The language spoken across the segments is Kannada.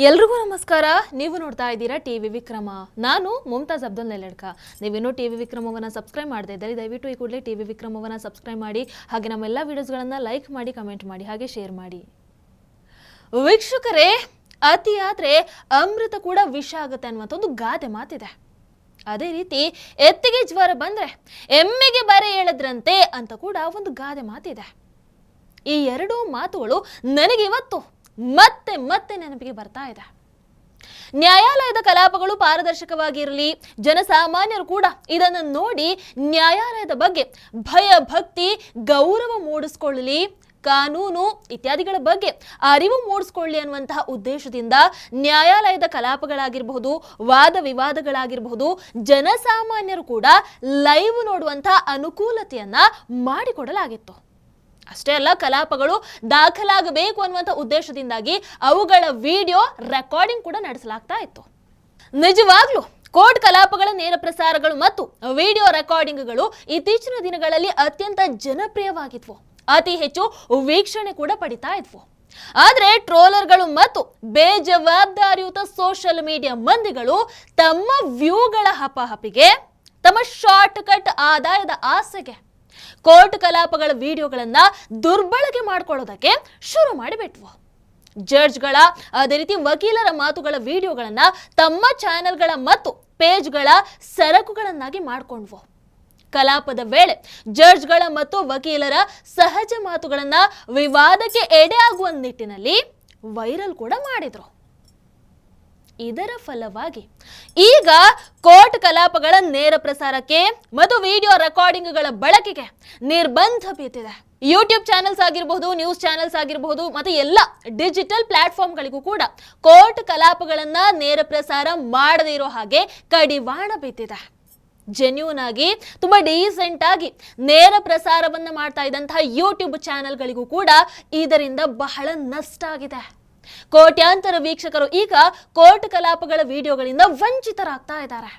ಎಲ್ರಿಗೂ ನಮಸ್ಕಾರ. ನೀವು ನೋಡ್ತಾ ಇದ್ದೀರಾ ಟಿವಿ ವಿಕ್ರಮ. ನಾನು ಮುಮ್ತಾಜ್ ಅಬ್ದುಲ್ ನೆಲಡ್ಕ. ನೀವಿನ್ನೂ ಟಿವಿ ವಿಕ್ರಮವನ್ನು ಸಬ್ಸ್ಕ್ರೈಬ್ ಮಾಡದೇ ಇದ್ದರೆ ದಯವಿಟ್ಟು ಈ ಕೂಡಲೇ ಟಿವಿ ವಿಕ್ರಮವನ್ನು ಸಬ್ಸ್ಕ್ರೈಬ್ ಮಾಡಿ, ಹಾಗೆ ನಮ್ಮೆಲ್ಲ ವಿಡಿಯೋಸ್ಗಳನ್ನು ಲೈಕ್ ಮಾಡಿ, ಕಮೆಂಟ್ ಮಾಡಿ, ಹಾಗೆ ಶೇರ್ ಮಾಡಿ. ವೀಕ್ಷಕರೇ, ಅತಿಯಾದ್ರೆ ಅಮೃತ ಕೂಡ ವಿಷ ಆಗುತ್ತೆ ಅನ್ನುವಂಥ ಒಂದು ಗಾದೆ ಮಾತಿದೆ. ಅದೇ ರೀತಿ ಎತ್ತಿಗೆ ಜ್ವರ ಬಂದ್ರೆ ಎಮ್ಮೆಗೆ ಬರೆ ಹೇಳಿದ್ರಂತೆ ಅಂತ ಕೂಡ ಒಂದು ಗಾದೆ ಮಾತಿದೆ. ಈ ಎರಡೂ ಮಾತುಗಳು ನನಗೆ ಇವತ್ತು ಮತ್ತೆ ಮತ್ತೆ ನೆನಪಿಗೆ ಬರ್ತಾ ಇದೆ. ನ್ಯಾಯಾಲಯದ ಕಲಾಪಗಳು ಪಾರದರ್ಶಕವಾಗಿರಲಿ, ಜನಸಾಮಾನ್ಯರು ಕೂಡ ಇದನ್ನು ನೋಡಿ ನ್ಯಾಯಾಲಯದ ಬಗ್ಗೆ ಭಯ, ಭಕ್ತಿ, ಗೌರವ ಮೂಡಿಸ್ಕೊಳ್ಳಲಿ, ಕಾನೂನು ಇತ್ಯಾದಿಗಳ ಬಗ್ಗೆ ಅರಿವು ಮೂಡಿಸ್ಕೊಳ್ಳಿ ಅನ್ನುವಂತಹ ಉದ್ದೇಶದಿಂದ ನ್ಯಾಯಾಲಯದ ಕಲಾಪಗಳಾಗಿರಬಹುದು, ವಾದ ವಿವಾದಗಳಾಗಿರಬಹುದು, ಜನಸಾಮಾನ್ಯರು ಕೂಡ ಲೈವ್ ನೋಡುವಂತಹ ಅನುಕೂಲತೆಯನ್ನ ಮಾಡಿಕೊಡಲಾಗಿತ್ತು. ಅಷ್ಟೇ ಅಲ್ಲ, ಕಲಾಪಗಳು ದಾಖಲಾಗಬೇಕು ಅನ್ನುವಂಥ ಉದ್ದೇಶದಿಂದಾಗಿ ಅವುಗಳ ವಿಡಿಯೋ ರೆಕಾರ್ಡಿಂಗ್ ಕೂಡ ನಡೆಸಲಾಗ್ತಾ ಇತ್ತು. ನಿಜವಾಗ್ಲೂ ಕೋರ್ಟ್ ಕಲಾಪಗಳ ನೇರ ಪ್ರಸಾರಗಳು ಮತ್ತು ವಿಡಿಯೋ ರೆಕಾರ್ಡಿಂಗ್ಗಳು ಇತ್ತೀಚಿನ ದಿನಗಳಲ್ಲಿ ಅತ್ಯಂತ ಜನಪ್ರಿಯವಾಗಿದ್ವು. ಅತಿ ಹೆಚ್ಚು ವೀಕ್ಷಣೆ ಕೂಡ ಪಡಿತಾ ಇದ್ವು. ಆದ್ರೆ ಟ್ರೋಲರ್ಗಳು ಮತ್ತು ಬೇಜವಾಬ್ದಾರಿಯುತ ಸೋಷಿಯಲ್ ಮೀಡಿಯಾ ಮಂದಿಗಳು ತಮ್ಮ ವ್ಯೂಗಳ ಹಪಾಹಪಿಗೆ, ತಮ್ಮ ಶಾರ್ಟ್ ಕಟ್ ಆದಾಯದ ಆಸೆಗೆ ಕೋರ್ಟ್ ಕಲಾಪಗಳ ವಿಡಿಯೋಗಳನ್ನ ದುರ್ಬಳಕೆ ಮಾಡ್ಕೊಳ್ಳೋದಕ್ಕೆ ಶುರು ಮಾಡಿಬಿಟ್ವು. ಜಡ್ಜ್ಗಳ, ಅದೇ ರೀತಿ ವಕೀಲರ ಮಾತುಗಳ ವಿಡಿಯೋಗಳನ್ನ ತಮ್ಮ ಚಾನೆಲ್ಗಳ ಮತ್ತು ಪೇಜ್ಗಳ ಸರಕುಗಳನ್ನಾಗಿ ಮಾಡಿಕೊಂಡ್ವು. ಕಲಾಪದ ವೇಳೆ ಜಡ್ಜ್ಗಳ ಮತ್ತು ವಕೀಲರ ಸಹಜ ಮಾತುಗಳನ್ನ ವಿವಾದಕ್ಕೆ ಎಡೆಯಾಗುವ ನಿಟ್ಟಿನಲ್ಲಿ ವೈರಲ್ ಕೂಡ ಮಾಡಿದ್ರು. ಇದರ ಫಲವಾಗಿ ಈಗ ಕೋರ್ಟ್ ಕಲಾಪಗಳ ನೇರ ಪ್ರಸಾರಕ್ಕೆ ಮತ್ತು ವಿಡಿಯೋ ರೆಕಾರ್ಡಿಂಗ್ಗಳ ಬಳಕೆಗೆ ನಿರ್ಬಂಧ ಬಿದ್ದಿದೆ. ಯೂಟ್ಯೂಬ್ ಚಾನೆಲ್ಸ್ ಆಗಿರಬಹುದು, ನ್ಯೂಸ್ ಚಾನೆಲ್ಸ್ ಆಗಿರಬಹುದು, ಮತ್ತು ಎಲ್ಲ ಡಿಜಿಟಲ್ ಪ್ಲಾಟ್ಫಾರ್ಮ್ಗಳಿಗೂ ಕೂಡ ಕೋರ್ಟ್ ಕಲಾಪಗಳನ್ನ ನೇರ ಪ್ರಸಾರ ಮಾಡದೇ ಇರೋ ಹಾಗೆ ಕಡಿವಾಣ ಬಿದ್ದಿದೆ. ಜೆನ್ಯೂನ್ ಆಗಿ, ತುಂಬಾ ಡೀಸೆಂಟ್ ಆಗಿ ನೇರ ಪ್ರಸಾರವನ್ನ ಮಾಡ್ತಾ ಇದ್ದಂತಹ ಯೂಟ್ಯೂಬ್ ಚಾನೆಲ್ಗಳಿಗೂ ಕೂಡ ಇದರಿಂದ ಬಹಳ ನಷ್ಟ ಆಗಿದೆ. ಕೋಟ್ಯಾಂತರ ವೀಕ್ಷಕರು ಈಗ ಕೋರ್ಟ್ ಕಲಾಪಗಳ ವಿಡಿಯೋಗಳಿಂದ ವಂಚಿತರಾಗ್ತಾ ಇದ್ದಾರೆ.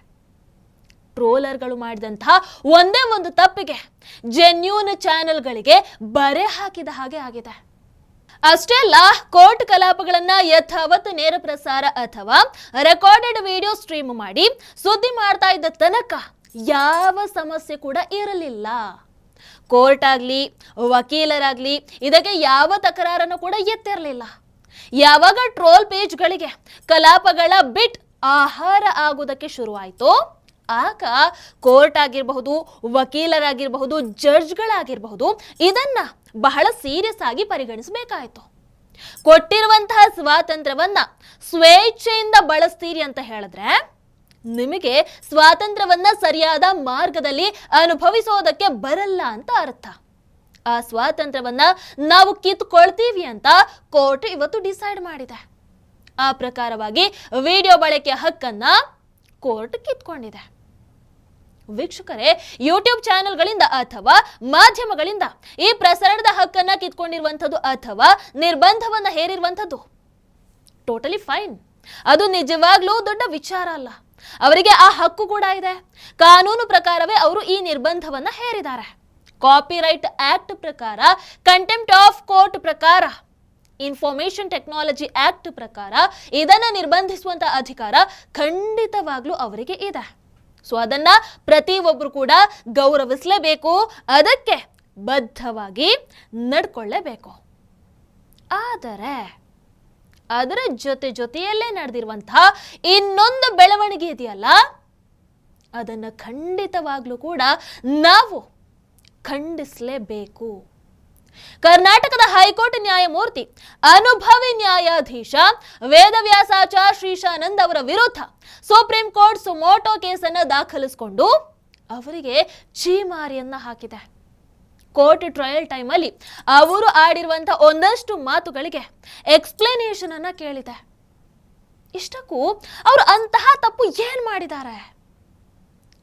ಟ್ರೋಲರ್ಗಳು ಮಾಡಿದಂತಹ ಒಂದೇ ಒಂದು ತಪ್ಪಿಗೆ ಜೆನ್ಯೂನ್ ಚಾನೆಲ್ಗಳಿಗೆ ಬರೆ ಹಾಕಿದ ಹಾಗೆ ಆಗಿದೆ. ಅಷ್ಟೇ ಅಲ್ಲ, ಕೋರ್ಟ್ ಕಲಾಪಗಳನ್ನ ಯಥಾವತ್ ನೇರ ಪ್ರಸಾರ ಅಥವಾ ರೆಕಾರ್ಡೆಡ್ ವಿಡಿಯೋ ಸ್ಟ್ರೀಮ್ ಮಾಡಿ ಸುದ್ದಿ ಮಾಡ್ತಾ ಇದ್ದ ತನಕ ಯಾವ ಸಮಸ್ಯೆ ಕೂಡ ಇರಲಿಲ್ಲ. ಕೋರ್ಟ್ ಆಗ್ಲಿ, ವಕೀಲರಾಗ್ಲಿ ಇದಕ್ಕೆ ಯಾವ ತಕರಾರನ್ನು ಕೂಡ ಎತ್ತಿರಲಿಲ್ಲ. ಯಾವಾಗ ಟ್ರೋಲ್ ಪೇಜ್ಗಳಿಗೆ ಕಲಾಪಗಳ ಬಿಟ್ ಆಹಾರ ಆಗುವುದಕ್ಕೆ ಶುರುವಾಯಿತು, ಆಗ ಕೋರ್ಟ್ ಆಗಿರಬಹುದು, ವಕೀಲರಾಗಿರಬಹುದು, ಜಡ್ಜ್ಗಳಾಗಿರಬಹುದು ಇದನ್ನ ಬಹಳ ಸೀರಿಯಸ್ ಆಗಿ ಪರಿಗಣಿಸಬೇಕಾಯಿತು. ಕೊಟ್ಟಿರುವಂತಹ ಸ್ವಾತಂತ್ರ್ಯವನ್ನ ಸ್ವೇಚ್ಛೆಯಿಂದ ಬಳಸ್ತೀರಿ ಅಂತ ಹೇಳಿದ್ರೆ ನಿಮಗೆ ಸ್ವಾತಂತ್ರ್ಯವನ್ನ ಸರಿಯಾದ ಮಾರ್ಗದಲ್ಲಿ ಅನುಭವಿಸೋದಕ್ಕೆ ಬರಲ್ಲ ಅಂತ ಅರ್ಥ. ಆ ಸ್ವಾತಂತ್ರ್ಯವನ್ನ ನಾವು ಕಿತ್ಕೊಳ್ತೀವಿ ಅಂತ ಕೋರ್ಟ್ ಇವತ್ತು ಡಿಸೈಡ್ ಮಾಡಿದೆ. ಆ ಪ್ರಕಾರವಾಗಿ ವಿಡಿಯೋ ಬಳಕೆಯ ಹಕ್ಕನ್ನ ಕೋರ್ಟ್ ಕಿತ್ಕೊಂಡಿದೆ. ವೀಕ್ಷಕರೇ, ಯೂಟ್ಯೂಬ್ ಚಾನೆಲ್ಗಳಿಂದ ಅಥವಾ ಮಾಧ್ಯಮಗಳಿಂದ ಈ ಪ್ರಸರಣದ ಹಕ್ಕನ್ನ ಕಿತ್ಕೊಂಡಿರುವಂಥದ್ದು ಅಥವಾ ನಿರ್ಬಂಧವನ್ನ ಹೇರಿರುವಂಥದ್ದು ಟೋಟಲಿ ಫೈನ್. ಅದು ನಿಜವಾಗ್ಲೂ ದೊಡ್ಡ ವಿಚಾರ ಅಲ್ಲ. ಅವರಿಗೆ ಆ ಹಕ್ಕು ಕೂಡ ಇದೆ. ಕಾನೂನು ಪ್ರಕಾರವೇ ಅವರು ಈ ನಿರ್ಬಂಧವನ್ನ ಹೇರಿದ್ದಾರೆ. ಕಾಪಿರೈಟ್ ಆಕ್ಟ್ ಪ್ರಕಾರ, ಕಂಟೆಂಪ್ಟ್ ಆಫ್ ಕೋರ್ಟ್ ಪ್ರಕಾರ, ಇನ್ಫಾರ್ಮೇಶನ್ ಟೆಕ್ನಾಲಜಿ ಆಕ್ಟ್ ಪ್ರಕಾರ ಇದನ್ನ ನಿರ್ಬಂಧಿಸುವಂತ ಅಧಿಕಾರ ಖಂಡಿತವಾಗ್ಲೂ ಅವರಿಗೆ ಇದೆ. ಸೊ ಅದನ್ನ ಪ್ರತಿಯೊಬ್ಬರು ಕೂಡ ಗೌರವಿಸಲೇಬೇಕು, ಅದಕ್ಕೆ ಬದ್ಧವಾಗಿ ನಡ್ಕೊಳ್ಳೇಬೇಕು. ಆದರೆ ಅದರ ಜೊತೆಯಲ್ಲೇ ನಡೆದಿರುವಂತಹ ಇನ್ನೊಂದು ಬೆಳವಣಿಗೆ ಇದೆಯಲ್ಲ, ಅದನ್ನ ಖಂಡಿತವಾಗ್ಲೂ ಕೂಡ ನಾವು ಖಂಡಿಸಲೇಬೇಕು. ಕರ್ನಾಟಕದ ಹೈಕೋರ್ಟ್ ನ್ಯಾಯಮೂರ್ತಿ, ಅನುಭವಿ ನ್ಯಾಯಾಧೀಶ ವೇದವ್ಯಾಸಾಚಾರ್ಯ ಶ್ರೀಶಾನಂದ್ ಅವರ ವಿರುದ್ಧ ಸುಪ್ರೀಂ ಕೋರ್ಟ್ ಸುಮೋಟೋ ಕೇಸನ್ನು ದಾಖಲಿಸಿಕೊಂಡು ಅವರಿಗೆ ಛೀಮಾರಿಯನ್ನ ಹಾಕಿದೆ. ಕೋರ್ಟ್ ಟ್ರಯಲ್ ಟೈಮ್ ಅಲ್ಲಿ ಅವರು ಆಡಿರುವಂತಹ ಒಂದಷ್ಟು ಮಾತುಗಳಿಗೆ ಎಕ್ಸ್ಪ್ಲನೇಷನ್ ಅನ್ನ ಕೇಳಿದೆ. ಇಷ್ಟಕ್ಕೂ ಅವರು ಅಂತಹ ತಪ್ಪು ಏನ್ ಮಾಡಿದ್ದಾರೆ?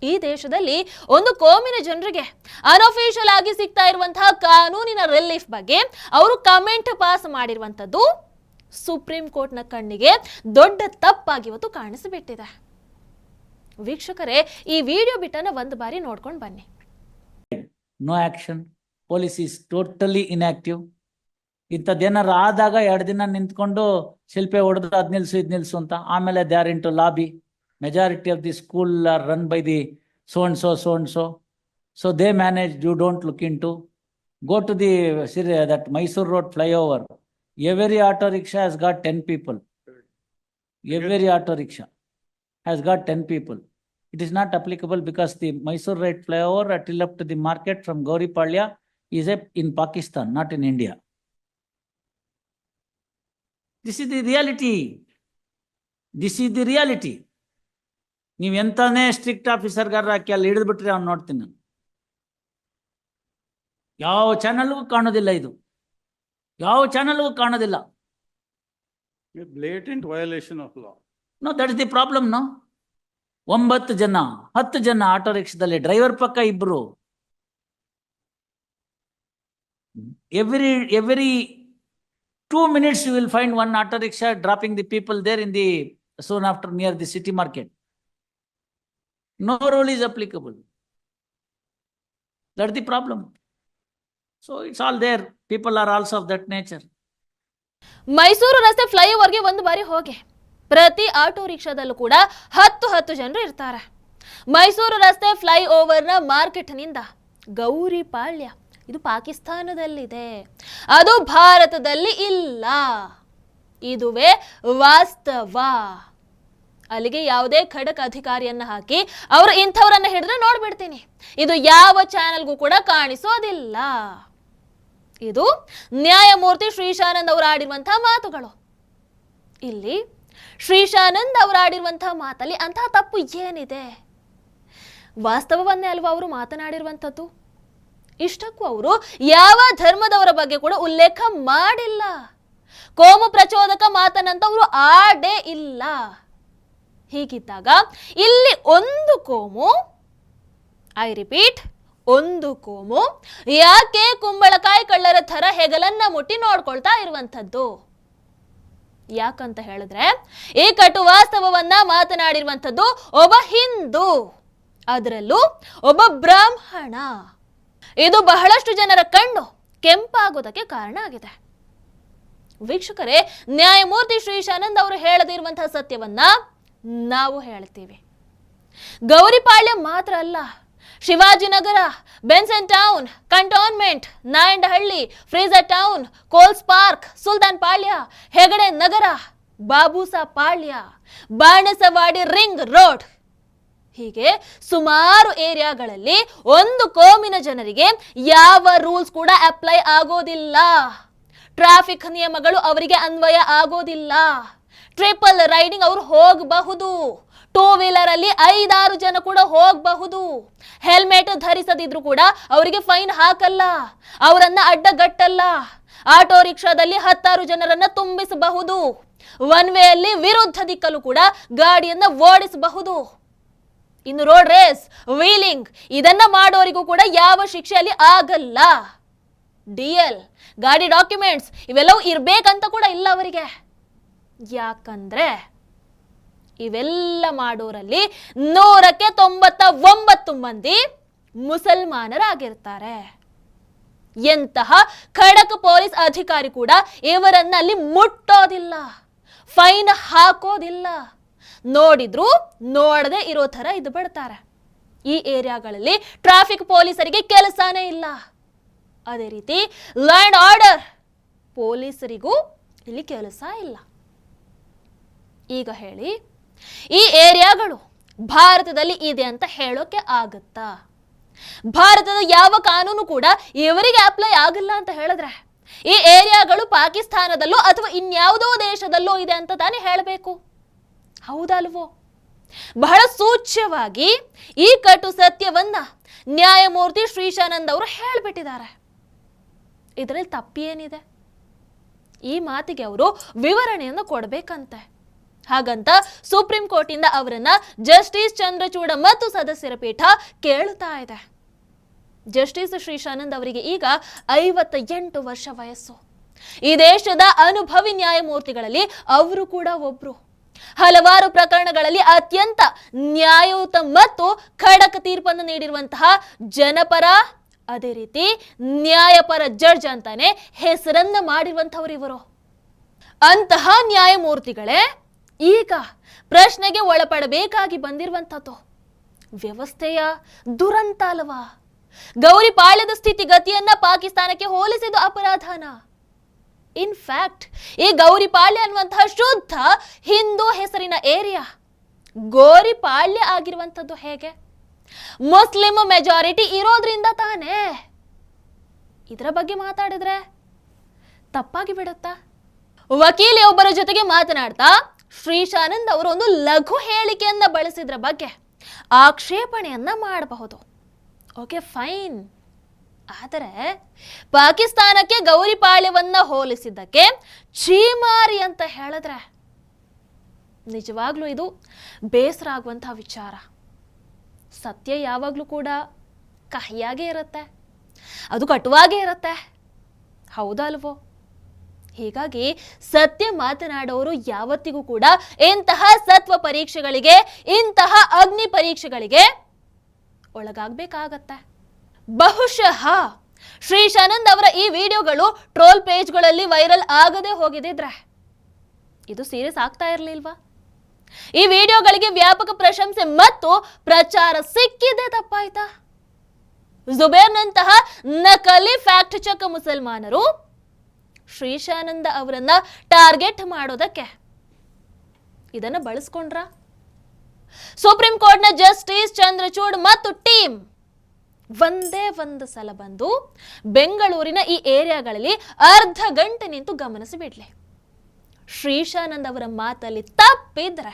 ಈ ದೇಶದಲ್ಲಿ ಒಂದು ಕೋಮಿನ ಜನರಿಗೆ ಅನ್ಅಫಿಷಿಯಲ್ ಆಗಿ ಸಿಗ್ತಾ ಇರುವಂತಹ ಕಾನೂನಿನ ರಿಲೀಫ್ ಬಗ್ಗೆ ಅವರು ಕಮೆಂಟ್ ಪಾಸ್ ಮಾಡಿರುವಂತದ್ದು ಸುಪ್ರೀಂ ಕೋರ್ಟ್ನ ಕಣ್ಣಿಗೆ ದೊಡ್ಡ ತಪ್ಪಾಗಿ ಇವತ್ತು ಕಾಣಿಸಿಬಿಟ್ಟಿದೆ. ವೀಕ್ಷಕರೇ, ಈ ವಿಡಿಯೋ ಬಿಟ್ಟನ್ನ ಒಂದು ಬಾರಿ ನೋಡ್ಕೊಂಡು ಬನ್ನಿ. No action. Police is totally inactive. ಇಂಥದ್ದೇನಾರು ಆದಾಗ 2 ದಿನ ನಿಂತ್ಕೊಂಡು ಶಿಲ್ಪೆ ಹೊಡೆದು ಅದ್ ನಿಲ್ಸು ಇದ್ ನಿಲ್ಸು ಅಂತ. ಆಮೇಲೆ they are in to lobby. Majority of the school are run by the so and so. So they manage. You don't look into. Go to the that Mysore Road flyover. Every auto rickshaw has got 10 people. Every auto rickshaw has got 10 people. It is not applicable because the Mysore Road flyover till up to the market from Gauripalya is in Pakistan, not in India. This is the reality. This is the reality. ನೀವು ಎಂತಾನೇ ಸ್ಟ್ರಿಕ್ಟ್ ಆಫೀಸರ್ಗಾರ ಹಾಕಿ ಅಲ್ಲಿ ಹಿಡಿದು ಬಿಟ್ರೆ ಅವ್ನು ನೋಡ್ತೀನಿ ನಾನು. ಯಾವ ಚಾನಲ್ಗೂ ಕಾಣೋದಿಲ್ಲ ಇದು, ಯಾವ ಚಾನಲ್ಗೂ ಕಾಣೋದಿಲ್ಲ. Blatant violation of law. No, that is the problem. No, 9 ಜನ 10 ಜನ ಆಟೋ ರಿಕ್ಷಾದಲ್ಲಿ, ಡ್ರೈವರ್ ಪಕ್ಕ 2. Every 2 minutes you will find one auto rickshaw dropping the people there in the soon after near the city market. No rule is applicable. That's the problem. So it's all there. People are also of that nature. Mysuru ರಸ್ತೆ ಫ್ಲೈಓವರ್ಗೆ ಒಂದು ಬಾರಿ ಹೋಗಿ ಪ್ರತಿ ಆಟೋ ರಿಕ್ಷಾದಲ್ಲೂ ಕೂಡ 10 ಜನರು ಇರ್ತಾರೆ. ಮೈಸೂರು ರಸ್ತೆ ಫ್ಲೈಓವರ್ನ ಮಾರ್ಕೆಟ್ನಿಂದ ಗೌರಿಪಾಳ್ಯ, ಇದು ಪಾಕಿಸ್ತಾನದಲ್ಲಿದೆ, ಅದು ಭಾರತದಲ್ಲಿ ಇಲ್ಲ. ಇದುವೇ ವಾಸ್ತವ. ಅಲ್ಲಿಗೆ ಯಾವುದೇ ಖಡಕ್ ಅಧಿಕಾರಿಯನ್ನ ಹಾಕಿ ಅವರು ಇಂಥವ್ರನ್ನ ಹಿಡಿದ್ರೆ ನೋಡ್ಬಿಡ್ತೀನಿ. ಇದು ಯಾವ ಚಾನೆಲ್ಗೂ ಕೂಡ ಕಾಣಿಸೋದಿಲ್ಲ. ಇದು ನ್ಯಾಯಮೂರ್ತಿ ಶ್ರೀಶಾನಂದ್ ಅವರು ಆಡಿರುವಂತಹ ಮಾತುಗಳು. ಇಲ್ಲಿ ಶ್ರೀಶಾನಂದ್ ಅವರು ಆಡಿರುವಂತಹ ಮಾತಲ್ಲಿ ಅಂತಹ ತಪ್ಪು ಏನಿದೆ? ವಾಸ್ತವವನ್ನೇ ಅಲ್ವಾ ಅವರು ಮಾತನಾಡಿರುವಂಥದ್ದು. ಇಷ್ಟಕ್ಕೂ ಅವರು ಯಾವ ಧರ್ಮದವರ ಬಗ್ಗೆ ಕೂಡ ಉಲ್ಲೇಖ ಮಾಡಿಲ್ಲ. ಕೋಮು ಪ್ರಚೋದಕ ಮಾತನಂತ ಅವರು ಆಡೇ ಇಲ್ಲ. ಹೀಗಿದ್ದಾಗ ಇಲ್ಲಿ ಒಂದು ಕೋಮು, ಐ ರಿಪೀಟ್, ಒಂದು ಕೋಮು ಯಾಕೆ ಕುಂಬಳಕಾಯಿ ಕಳ್ಳರ ಥರ ಹೆಗಲನ್ನ ಮುಟ್ಟಿ ನೋಡ್ಕೊಳ್ತಾ ಇರುವಂಥದ್ದು? ಯಾಕಂತ ಹೇಳಿದ್ರೆ ಈ ಕಟು ವಾಸ್ತವವನ್ನ ಮಾತನಾಡಿರುವಂಥದ್ದು ಒಬ್ಬ ಹಿಂದೂ, ಅದರಲ್ಲೂ ಒಬ್ಬ ಬ್ರಾಹ್ಮಣ. ಇದು ಬಹಳಷ್ಟು ಜನರ ಕಣ್ಣು ಕೆಂಪಾಗೋದಕ್ಕೆ ಕಾರಣ ಆಗಿದೆ. ವೀಕ್ಷಕರೇ, ನ್ಯಾಯಮೂರ್ತಿ ಶ್ರೀಶಾನಂದ್ ಅವರು ಹೇಳದಿರುವಂತಹ ಸತ್ಯವನ್ನ ನಾವು ಹೇಳ್ತೀವಿ. ಗೌರಿಪಾಳ್ಯ ಮಾತ್ರ ಅಲ್ಲ, Shivajinagar, Benson Town, cantonment, Nayandahalli, Frazer Town, Coles Park, Sultan Palya, Hegde Nagar, Babusa Palya, Banaswadi ring road, ಹೀಗೆ ಸುಮಾರು ಏರಿಯಾಗಳಲ್ಲಿ ಒಂದು ಕೋಮಿನ ಜನರಿಗೆ ಯಾವ ರೂಲ್ಸ್ ಕೂಡ ಅಪ್ಲೈ ಆಗೋದಿಲ್ಲ. ಟ್ರಾಫಿಕ್ ನಿಯಮಗಳು ಅವರಿಗೆ ಅನ್ವಯ ಆಗೋದಿಲ್ಲ. ಟ್ರಿಪಲ್ ರೈಡಿಂಗ್ ಅವರು ಹೋಗಬಹುದು. 2 ವೀಲರ್ ಅಲ್ಲಿ 5-6 ಜನ ಕೂಡ ಹೋಗಬಹುದು. ಹೆಲ್ಮೆಟ್ ಧರಿಸದಿದ್ರು ಕೂಡ ಅವರಿಗೆ ಫೈನ್ ಹಾಕಲ್ಲ, ಅವರನ್ನ ಅಡ್ಡಗಟ್ಟಲ್ಲ. ಆಟೋ ರಿಕ್ಷಾದಲ್ಲಿ 10-6 ಜನರನ್ನ ತುಂಬಿಸಬಹುದು. 1 ವೇ ಅಲ್ಲಿ ವಿರುದ್ಧ ದಿಕ್ಕಲ್ಲೂ ಕೂಡ ಗಾಡಿಯನ್ನ ಓಡಿಸಬಹುದು. ಇನ್ನು ರೋಡ್ ರೇಸ್, ವೀಲಿಂಗ್ ಇದನ್ನ ಮಾಡೋರಿಗೂ ಕೂಡ ಯಾವ ಶಿಕ್ಷೆಯಲ್ಲಿ ಆಗಲ್ಲ. DL, ಗಾಡಿ ಡಾಕ್ಯುಮೆಂಟ್ಸ್ ಇವೆಲ್ಲವೂ ಇರ್ಬೇಕಂತ ಕೂಡ ಇಲ್ಲ ಅವರಿಗೆ. ಯಾಕಂದ್ರೆ ಇವೆಲ್ಲ ಮಾಡೋರಲ್ಲಿ 100ಕ್ಕೆ 99 ಮಂದಿ ಮುಸಲ್ಮಾನರಾಗಿರ್ತಾರೆ. ಎಂತಹ ಖಡಕ್ ಪೊಲೀಸ್ ಅಧಿಕಾರಿ ಕೂಡ ಇವರನ್ನ ಅಲ್ಲಿ ಮುಟ್ಟೋದಿಲ್ಲ, ಫೈನ್ ಹಾಕೋದಿಲ್ಲ. ನೋಡಿದ್ರು ನೋಡದೆ ಇರೋ ತರ ಇದು ಬಿಡ್ತಾರೆ. ಈ ಏರಿಯಾಗಳಲ್ಲಿ ಟ್ರಾಫಿಕ್ ಪೊಲೀಸರಿಗೆ ಕೆಲಸನೇ ಇಲ್ಲ. ಅದೇ ರೀತಿ ಲ್ಯಾಂಡ್ ಆರ್ಡರ್ ಪೊಲೀಸರಿಗೂ ಇಲ್ಲಿ ಕೆಲಸ ಇಲ್ಲ. ಈಗ ಹೇಳಿ, ಈ ಏರಿಯಾಗಳು ಭಾರತದಲ್ಲಿ ಇದೆ ಅಂತ ಹೇಳೋಕೆ ಆಗತ್ತಾ? ಭಾರತದ ಯಾವ ಕಾನೂನು ಕೂಡ ಇವರಿಗೆ ಅಪ್ಲೈ ಆಗಲ್ಲ ಅಂತ ಹೇಳಿದ್ರೆ ಈ ಏರಿಯಾಗಳು ಪಾಕಿಸ್ತಾನದಲ್ಲೋ ಅಥವಾ ಇನ್ಯಾವುದೋ ದೇಶದಲ್ಲೋ ಇದೆ ಅಂತ ತಾನೇ ಹೇಳಬೇಕು, ಹೌದಲ್ವೋ? ಬಹಳ ಸೂಚ್ಯವಾಗಿ ಈ ಕಟು ಸತ್ಯವನ್ನ ನ್ಯಾಯಮೂರ್ತಿ ಶ್ರೀಶಾನಂದ್ ಅವರು ಹೇಳ್ಬಿಟ್ಟಿದ್ದಾರೆ. ಇದರಲ್ಲಿ ತಪ್ಪೇನಿದೆ? ಈ ಮಾತಿಗೆ ಅವರು ವಿವರಣೆಯನ್ನು ಕೊಡಬೇಕಂತೆ. ಹಾಗಂತ ಸುಪ್ರೀಂ ಕೋರ್ಟ್ ಇಂದ ಅವರನ್ನ ಜಸ್ಟಿಸ್ ಚಂದ್ರಚೂಡ ಮತ್ತು ಸದಸ್ಯರ ಪೀಠ ಕೇಳುತ್ತಾ ಇದೆ. ಜಸ್ಟಿಸ್ ಶ್ರೀಶಾನಂದ್ ಅವರಿಗೆ ಈಗ 58 ವರ್ಷ ವಯಸ್ಸು. ಈ ದೇಶದ ಅನುಭವಿ ನ್ಯಾಯಮೂರ್ತಿಗಳಲ್ಲಿ ಅವರು ಕೂಡ ಒಬ್ರು. ಹಲವಾರು ಪ್ರಕರಣಗಳಲ್ಲಿ ಅತ್ಯಂತ ನ್ಯಾಯಯುತ ಮತ್ತು ಖಡಕ್ ತೀರ್ಪನ್ನು ನೀಡಿರುವಂತಹ ಜನಪರ ಅದೇ ರೀತಿ ನ್ಯಾಯಪರ ಜಡ್ಜ್ ಅಂತಾನೆ ಹೆಸರನ್ನ ಮಾಡಿರುವಂಥವ್ರು ಇವರು. ಅಂತಹ ನ್ಯಾಯಮೂರ್ತಿಗಳೇ ಈಗ ಪ್ರಶ್ನೆಗೆ ಒಳಪಡಬೇಕಾಗಿ ಬಂದಿರುವಂಥದ್ದು. ವ್ಯವಸ್ಥೆಯ ದುರಂತ ಅಲ್ವಾ? ಗೌರಿಪಾಳ್ಯದ ಸ್ಥಿತಿಗತಿಯನ್ನ ಪಾಕಿಸ್ತಾನಕ್ಕೆ ಹೋಲಿಸಿದ ಅಪರಾಧನ. ಇನ್ಫ್ಯಾಕ್ಟ್ ಈ ಗೌರಿಪಾಳ್ಯ ಅನ್ನುವಂತಹ ಶುದ್ಧ ಹಿಂದೂ ಹೆಸರಿನ ಏರಿಯಾ ಗೋರಿಪಾಳ್ಯ ಆಗಿರುವಂಥದ್ದು ಹೇಗೆ? ಮುಸ್ಲಿಂ ಮೆಜಾರಿಟಿ ಇರೋದ್ರಿಂದ ತಾನೇ. ಇದರ ಬಗ್ಗೆ ಮಾತಾಡಿದ್ರೆ ತಪ್ಪಾಗಿ ಬಿಡುತ್ತಾ? ವಕೀಲೆಯೊಬ್ಬರ ಜೊತೆಗೆ ಮಾತನಾಡ್ತಾ ಶ್ರೀಶಾನಂದ್ ಅವರು ಒಂದು ಲಘು ಹೇಳಿಕೆಯನ್ನ ಬಳಸಿದ್ರ ಬಗ್ಗೆ ಆಕ್ಷೇಪಣೆಯನ್ನ ಮಾಡಬಹುದು. Okay fine. ಆದರೆ ಪಾಕಿಸ್ತಾನಕ್ಕೆ ಗೌರಿಪಾಳ್ಯವನ್ನ ಹೋಲಿಸಿದ್ದಕ್ಕೆ ಚೀಮಾರಿ ಅಂತ ಹೇಳಿದ್ರೆ ನಿಜವಾಗ್ಲೂ ಇದು ಬೇಸರ ಆಗುವಂತಹ ವಿಚಾರ. ಸತ್ಯ ಯಾವಾಗ್ಲೂ ಕೂಡ ಕಹಿಯಾಗೇ ಇರುತ್ತೆ, ಅದು ಕಟುವಾಗೇ ಇರುತ್ತೆ, ಹೌದಲ್ವೋ? ಹೀಗಾಗಿ ಸತ್ಯ ಮಾತನಾಡೋರು ಯಾವತ್ತಿಗೂ ಕೂಡ ಇಂತಹ ಸತ್ವ ಪರೀಕ್ಷೆಗಳಿಗೆ, ಇಂತಹ ಅಗ್ನಿ ಪರೀಕ್ಷೆಗಳಿಗೆ ಒಳಗಾಗಬೇಕಾಗತ್ತೆ. ಬಹುಶಃ ಶ್ರೀಶಾನಂದ್ ಅವರ ಈ ವಿಡಿಯೋಗಳು ಟ್ರೋಲ್ ಪೇಜ್ಗಳಲ್ಲಿ ವೈರಲ್ ಆಗದೆ ಹೋಗಿದ್ರೆ ಇದು ಸೀರಿಯಸ್ ಆಗ್ತಾ ಇರಲಿಲ್ವಾ? ಈ ವಿಡಿಯೋಗಳಿಗೆ ವ್ಯಾಪಕ ಪ್ರಶಂಸೆ ಮತ್ತು ಪ್ರಚಾರ ಸಿಕ್ಕಿದೆ ತಪ್ಪಾಯ್ತಾ? ಜುಬೇರ್ನಂತಹ ನಕಲಿ ಫ್ಯಾಕ್ಟ್ ಚೆಕ್ ಮುಸಲ್ಮಾನರು ಶ್ರೀಶಾನಂದ ಅವರನ್ನ ಟಾರ್ಗೆಟ್ ಮಾಡೋದಕ್ಕೆ ಇದನ್ನ ಬಳಸ್ಕೊಂಡ್ರ? ಸುಪ್ರೀಂ ಕೋರ್ಟ್ನ ಜಸ್ಟಿಸ್ ಚಂದ್ರಚೂಡ್ ಮತ್ತು ಟೀಮ್ ಒಂದೇ ಒಂದು ಸಲ ಬಂದು ಬೆಂಗಳೂರಿನ ಈ ಏರಿಯಾಗಳಲ್ಲಿ ಅರ್ಧ ಗಂಟೆ ನಿಂತು ಗಮನಿಸಿ ಬಿಡ್ಲಿ. ಶ್ರೀಶಾನಂದ್ ಅವರ ಮಾತಲ್ಲಿ ತಪ್ಪಿದ್ರೆ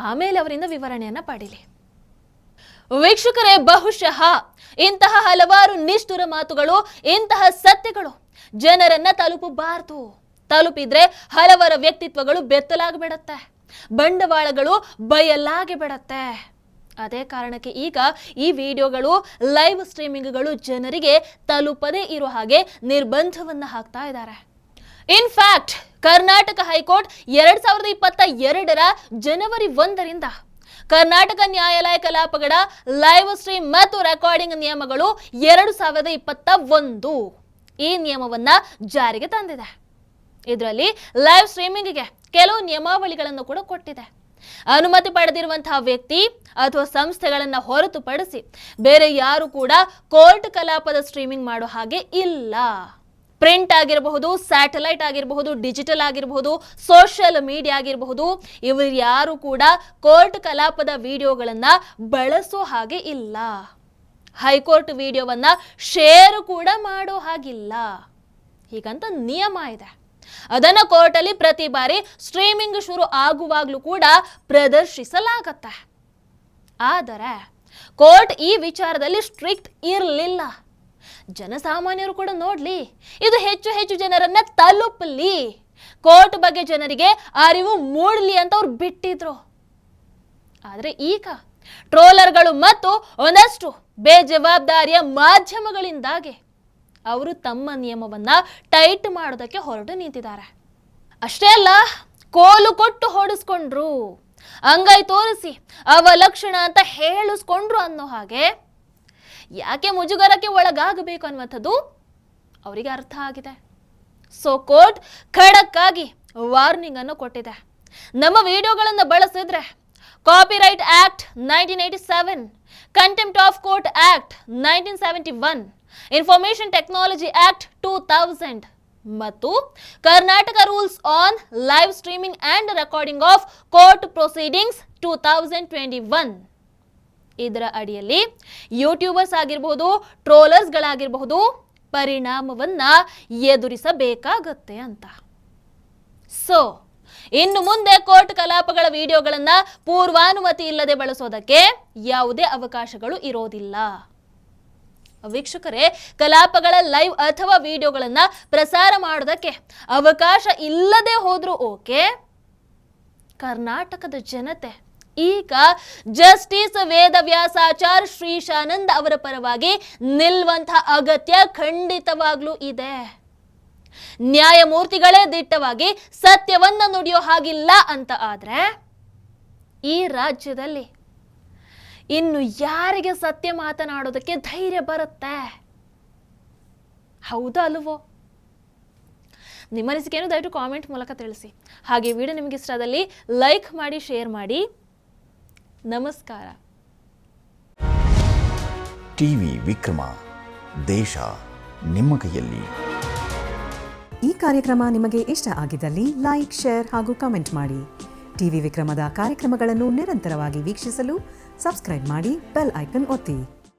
ಆಮೇಲೆ ಅವರಿಂದ ವಿವರಣೆಯನ್ನ ಪಡೀಲಿ. ವೀಕ್ಷಕರೇ, ಬಹುಶಃ ಇಂತಹ ಹಲವಾರು ನಿಷ್ಠುರ ಮಾತುಗಳು, ಇಂತಹ ಸತ್ಯಗಳು ಜನರನ್ನ ತಲುಪಬಾರದು. ತಲುಪಿದ್ರೆ ಹಲವರ ವ್ಯಕ್ತಿತ್ವಗಳು ಬೆತ್ತಲಾಗಿಬಿಡತ್ತೆ, ಬಂಡವಾಳಗಳು ಬಯಲಾಗಿ ಬಿಡತ್ತೆ. ಅದೇ ಕಾರಣಕ್ಕೆ ಈಗ ಈ ವಿಡಿಯೋಗಳು, ಲೈವ್ ಸ್ಟ್ರೀಮಿಂಗ್ಗಳು ಜನರಿಗೆ ತಲುಪದೇ ಇರೋ ಹಾಗೆ ನಿರ್ಬಂಧವನ್ನ ಹಾಕ್ತಾ ಇದ್ದಾರೆ. ಇನ್ಫ್ಯಾಕ್ಟ್ ಕರ್ನಾಟಕ ಹೈಕೋರ್ಟ್ 2022ರ ಜನವರಿ 1ರಿಂದ ಕರ್ನಾಟಕ ನ್ಯಾಯಾಲಯ ಕಲಾಪಗಳ ಲೈವ್ ಸ್ಟ್ರೀಮ್ ಮತ್ತು ರೆಕಾರ್ಡಿಂಗ್ ನಿಯಮಗಳು 2021 ಈ ನಿಯಮವನ್ನ ಜಾರಿಗೆ ತಂದಿದೆ. ಇದರಲ್ಲಿ ಲೈವ್ ಸ್ಟ್ರೀಮಿಂಗ್ಗೆ ಕೆಲವು ನಿಯಮಾವಳಿಗಳನ್ನು ಕೂಡ ಕೊಟ್ಟಿದೆ. ಅನುಮತಿ ಪಡೆದಿರುವಂತಹ ವ್ಯಕ್ತಿ ಅಥವಾ ಸಂಸ್ಥೆಗಳನ್ನ ಹೊರತುಪಡಿಸಿ ಬೇರೆ ಯಾರು ಕೂಡ ಕೋರ್ಟ್ ಕಲಾಪದ ಸ್ಟ್ರೀಮಿಂಗ್ ಮಾಡೋ ಹಾಗೆ ಇಲ್ಲ. ಪ್ರಿಂಟ್ ಆಗಿರಬಹುದು, ಸ್ಯಾಟಲೈಟ್ ಆಗಿರಬಹುದು, ಡಿಜಿಟಲ್ ಆಗಿರಬಹುದು, ಸೋಷಿಯಲ್ ಮೀಡಿಯಾ ಆಗಿರಬಹುದು, ಇವರು ಯಾರು ಕೂಡ ಕೋರ್ಟ್ ಕಲಾಪದ ವಿಡಿಯೋಗಳನ್ನ ಬಳಸೋ ಹಾಗೆ ಇಲ್ಲ. ಹೈಕೋರ್ಟ್ ವಿಡಿಯೋವನ್ನ ಶೇರ್ ಕೂಡ ಮಾಡೋ ಹಾಗಿಲ್ಲ. ಹೀಗಂತ ನಿಯಮ ಇದೆ. ಅದನ್ನ ಕೋರ್ಟಲ್ಲಿ ಪ್ರತಿ ಬಾರಿ ಸ್ಟ್ರೀಮಿಂಗ್ ಶುರು ಆಗುವಾಗ್ಲೂ ಕೂಡ ಪ್ರದರ್ಶಿಸಲಾಗತ್ತೆ. ಆದರೆ ಕೋರ್ಟ್ ಈ ವಿಚಾರದಲ್ಲಿ ಸ್ಟ್ರಿಕ್ಟ್ ಇರಲಿಲ್ಲ. ಜನಸಾಮಾನ್ಯರು ಕೂಡ ನೋಡ್ಲಿ, ಇದು ಹೆಚ್ಚು ಹೆಚ್ಚು ಜನರನ್ನ ತಲುಪಲಿ, ಕೋರ್ಟ್ ಬಗ್ಗೆ ಜನರಿಗೆ ಅರಿವು ಮೂಡಲಿ ಅಂತ ಅವ್ರು ಬಿಟ್ಟಿದ್ರು. ಆದ್ರೆ ಈಗ ಟ್ರೋಲರ್ಗಳು ಮತ್ತು ಒಂದಷ್ಟು ಬೇಜವಾಬ್ದಾರಿಯ ಮಾಧ್ಯಮಗಳಿಂದಾಗಿ ಅವರು ತಮ್ಮ ನಿಯಮವನ್ನ ಟೈಟ್ ಮಾಡೋದಕ್ಕೆ ಹೊರಟು ನಿಂತಿದ್ದಾರೆ. ಅಷ್ಟೇ ಅಲ್ಲ, ಕೋಲು ಕೊಟ್ಟು ಹೊಡೆಸ್ಕೊಂಡ್ರು, ಅಂಗೈ ತೋರಿಸಿ ಅವಲಕ್ಷಣ ಅಂತ ಹೇಳಿಸ್ಕೊಂಡ್ರು ಅನ್ನೋ ಹಾಗೆ ಯಾಕೆ ಮುಜುಗರಕ್ಕೆ ಒಳಗಾಗಬೇಕು ಅನ್ನುವಂಥದ್ದು ಅವರಿಗೆ ಅರ್ಥ ಆಗಿದೆ. ಸೊ ಕೋರ್ಟ್ ಖಡಕ್ ಆಗಿ ವಾರ್ನಿಂಗ್ ಅನ್ನು ಕೊಟ್ಟಿದೆ. ನಮ್ಮ ವಿಡಿಯೋಗಳನ್ನು ಬಳಸಿದ್ರೆ copyright act 1987, contempt of court act 1971, information technology act 2000 ಮತ್ತು Karnataka rules on live streaming and recording of court proceedings 2021 ಇದರ ಅಡಿಯಲ್ಲಿ ಯೂಟ್ಯೂಬರ್ಸ್ ಆಗಿರಬಹುದು, ಟ್ರೋಲರ್ಸ್ಗಳಾಗಿರಬಹುದು ಪರಿಣಾಮವನ್ನ ಎದುರಿಸಬೇಕಾಗತ್ತೆ ಅಂತ. ಸೊ ಇನ್ನು ಮುಂದೆ ಕೋರ್ಟ್ ಕಲಾಪಗಳ ವಿಡಿಯೋಗಳನ್ನ ಪೂರ್ವಾನುಮತಿ ಇಲ್ಲದೆ ಬಳಸೋದಕ್ಕೆ ಯಾವುದೇ ಅವಕಾಶಗಳು ಇರೋದಿಲ್ಲ. ವೀಕ್ಷಕರೇ, ಕಲಾಪಗಳ ಲೈವ್ ಅಥವಾ ವಿಡಿಯೋಗಳನ್ನ ಪ್ರಸಾರ ಮಾಡೋದಕ್ಕೆ ಅವಕಾಶ ಇಲ್ಲದೆ ಹೋದ್ರೂ ಓಕೆ, ಕರ್ನಾಟಕದ ಜನತೆ ಈಗ ಜಸ್ಟಿಸ್ ವೇದವ್ಯಾಸಾಚಾರ್ ಶ್ರೀಶಾನಂದ್ ಅವರ ಪರವಾಗಿ ನಿಲ್ಲುವಂತಹ ಅಗತ್ಯ ಖಂಡಿತವಾಗ್ಲೂ ಇದೆ. ನ್ಯಾಯಮೂರ್ತಿಗಳೇ ದಿಟ್ಟವಾಗಿ ಸತ್ಯವನ್ನ ನುಡಿಯೋ ಹಾಗಿಲ್ಲ ಅಂತ ಆದ್ರೆ ಈ ರಾಜ್ಯದಲ್ಲಿ ಇನ್ನು ಯಾರಿಗೆ ಸತ್ಯ ಮಾತನಾಡೋದಕ್ಕೆ ಧೈರ್ಯ ಬರುತ್ತೆ? ಹೌದಾ ಅಲ್ವೋ? ನಿಮ್ಮ ಅನಿಸಿಕೆಯನ್ನು ದಯವಿಟ್ಟು ಕಾಮೆಂಟ್ ಮೂಲಕ ತಿಳಿಸಿ. ಹಾಗೆ ವಿಡಿಯೋ ನಿಮಗೆ ಇಷ್ಟ ಆದಲ್ಲಿ ಲೈಕ್ ಮಾಡಿ, ಶೇರ್ ಮಾಡಿ. ನಮಸ್ಕಾರ. ಟಿವಿ ವಿಕ್ರಮ, ದೇಶ ನಿಮ್ಮ ಕೈಯಲ್ಲಿ. ಈ ಕಾರ್ಯಕ್ರಮ ನಿಮಗೆ ಇಷ್ಟ ಆಗಿದ್ದಲ್ಲಿ ಲೈಕ್, ಶೇರ್ ಹಾಗೂ ಕಮೆಂಟ್ ಮಾಡಿ. ಟಿವಿ ವಿಕ್ರಮದ ಕಾರ್ಯಕ್ರಮಗಳನ್ನು ನಿರಂತರವಾಗಿ ವೀಕ್ಷಿಸಲು ಸಬ್ಸ್ಕ್ರೈಬ್ ಮಾಡಿ, ಬೆಲ್ ಐಕನ್ ಒತ್ತಿ.